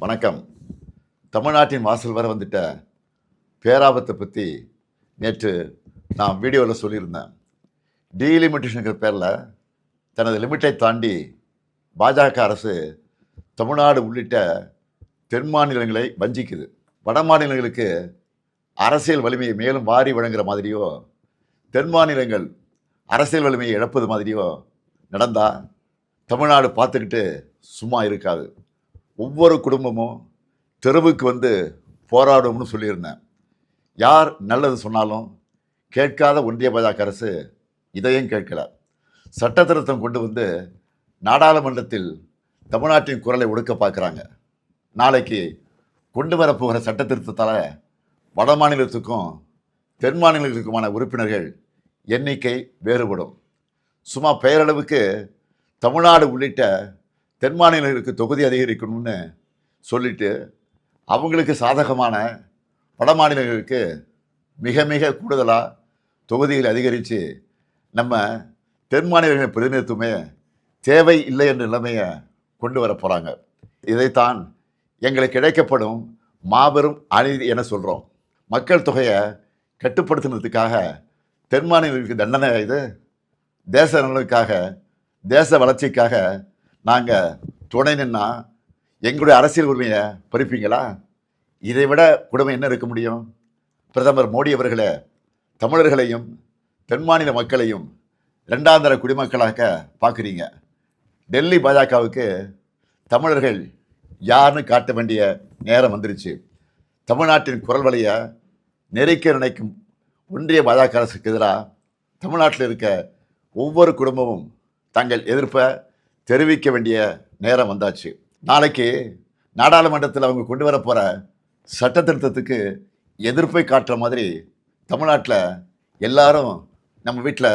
வணக்கம். தமிழ்நாட்டின் வாசல் வர வந்துட்ட பேராபத்தை பற்றி நேற்று நான் வீடியோவில் சொல்லியிருந்தேன். டீலிமிட்டேஷனுங்கிற பேரில் தனது லிமிட்டை தாண்டி பாஜக அரசு தமிழ்நாடு உள்ளிட்ட தென் மாநிலங்களை வஞ்சிக்குது. வட மாநிலங்களுக்கு அரசியல் வலிமையை மேலும் வாரி வழங்குகிற மாதிரியோ, தென் மாநிலங்கள் அரசியல் வலிமையை இழப்பது மாதிரியோ நடந்தால் தமிழ்நாடு பார்த்துக்கிட்டு சும்மா இருக்காது. ஒவ்வொரு குடும்பமும் தெருவுக்கு வந்து போராடும்னு சொல்லியிருந்தேன். யார் நல்லது சொன்னாலும் கேட்காத ஒன்றிய பாஜக அரசு இதையும் கேட்கல. சட்ட திருத்தம் கொண்டு வந்து நாடாளுமன்றத்தில் தமிழ்நாட்டின் குரலை ஒடுக்க பார்க்குறாங்க. நாளைக்கு கொண்டு வரப்போகிற சட்ட திருத்தத்தால் வட மாநிலத்துக்கும் தென் மாநிலங்களுக்குமான உறுப்பினர்கள் எண்ணிக்கை வேறுபடும். சும்மா பெயரளவுக்கு தமிழ்நாடு உள்ளிட்ட தென் மாநிலங்களுக்கு தொகுதி அதிகரிக்கணும்னு சொல்லிட்டு அவங்களுக்கு சாதகமான வட மாநிலங்களுக்கு மிக மிக கூடுதலாக தொகுதிகளை அதிகரித்து நம்ம தென் மாநிலங்களின் பிரதிநிதித்துவமே தேவை இல்லை என்ற நிலைமையை கொண்டு வர போகிறாங்க. இதைத்தான் எங்களுக்கு கிடைக்கப்படும் மாபெரும் அநீதி என சொல்கிறோம். மக்கள் தொகையை கட்டுப்படுத்துனதுக்காக தென் மாநிலங்களுக்கு தண்டனை இது. தேச நலனுக்காக, தேச வளர்ச்சிக்காக நாங்கள் துணை நின்னா எங்களுடைய அரசியல் உரிமையை பறிப்பீங்களா? இதை விட கொடுமை என்ன இருக்க முடியும்? பிரதமர் மோடி அவர்களே, தமிழர்களையும் தென் மாநில மக்களையும் இரண்டாந்தர குடிமக்களாக பார்க்குறீங்க. டெல்லி பாஜகவுக்கு தமிழர்கள் யாருன்னு காட்ட வேண்டிய நேரம் வந்துருச்சு. தமிழ்நாட்டின் குரல் வலையை நெருக்க நினைக்கும் ஒன்றிய பாஜக அரசுக்கு எதிராக தமிழ்நாட்டில் இருக்க ஒவ்வொரு குடும்பமும் தங்கள் எதிர்ப்பை தெரிவிக்க வேண்டிய நேரம் வந்தாச்சு. நாளைக்கு நாடாளுமன்றத்தில் அவங்க கொண்டு வர போகிற சட்ட திருத்தத்துக்கு எதிர்ப்பை காட்டுற மாதிரி தமிழ்நாட்டில் எல்லாரும் நம்ம வீட்டில்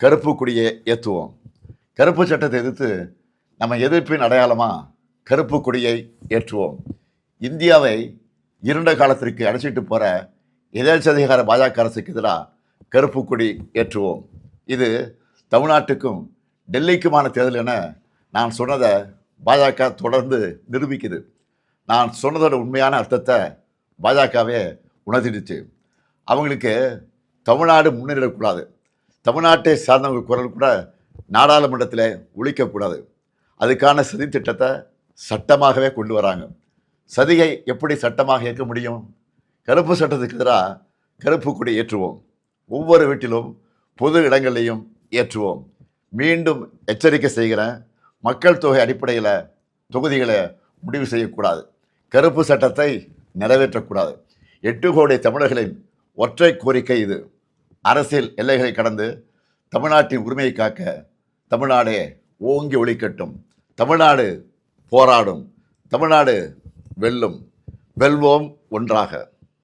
கருப்பு கொடியை ஏற்றுவோம். கருப்பு சட்டத்தை எதிர்த்து நம்ம எதிர்ப்பின் அடையாளமாக கருப்பு கொடியை ஏற்றுவோம். இந்தியாவை இருண்ட காலத்திற்கு அழைச்சிட்டு போகிற எதேச்சதிகார பாஜக அரசுக்கு எதிராக கருப்பு கொடி ஏற்றுவோம். இது தமிழ்நாட்டுக்கும் டெல்லிக்குமான தேர்தல் என நான் சொன்னதை பாஜக தொடர்ந்து நிரூபிக்குது. நான் சொன்னதோட உண்மையான அர்த்தத்தை பாஜகவே உணர்த்திடுச்சு. அவங்களுக்கு தமிழ்நாடு முன்னேறக்கூடாது, தமிழ்நாட்டை சார்ந்தவங்க குரல் கூட நாடாளுமன்றத்தில் ஒழிக்கக்கூடாது. அதுக்கான சதி திட்டத்தை சட்டமாகவே கொண்டு வராங்க. சதியை எப்படி சட்டமாக ஏற்க முடியும்? கருப்பு சட்டத்துக்கு எதிராக கருப்பு கொடி ஏற்றுவோம். ஒவ்வொரு வீட்டிலும் பொது இடங்களையும் ஏற்றுவோம். மீண்டும் எச்சரிக்கை செய்கிறேன், மக்கள் தொகை அடிப்படையில் தொகுதிகளை முடிவு செய்யக்கூடாது. கருப்பு சட்டத்தை நிறைவேற்றக்கூடாது. 8 கோடி தமிழர்களின் ஒற்றை கோரிக்கை இது. அரசியல் எல்லைகளை கடந்து தமிழ்நாட்டின் உரிமையை காக்க தமிழ்நாடே ஓங்கி ஒலிக்கட்டும். தமிழ்நாடு போராடும், தமிழ்நாடு வெல்லும். வெல்வோம் ஒன்றாக.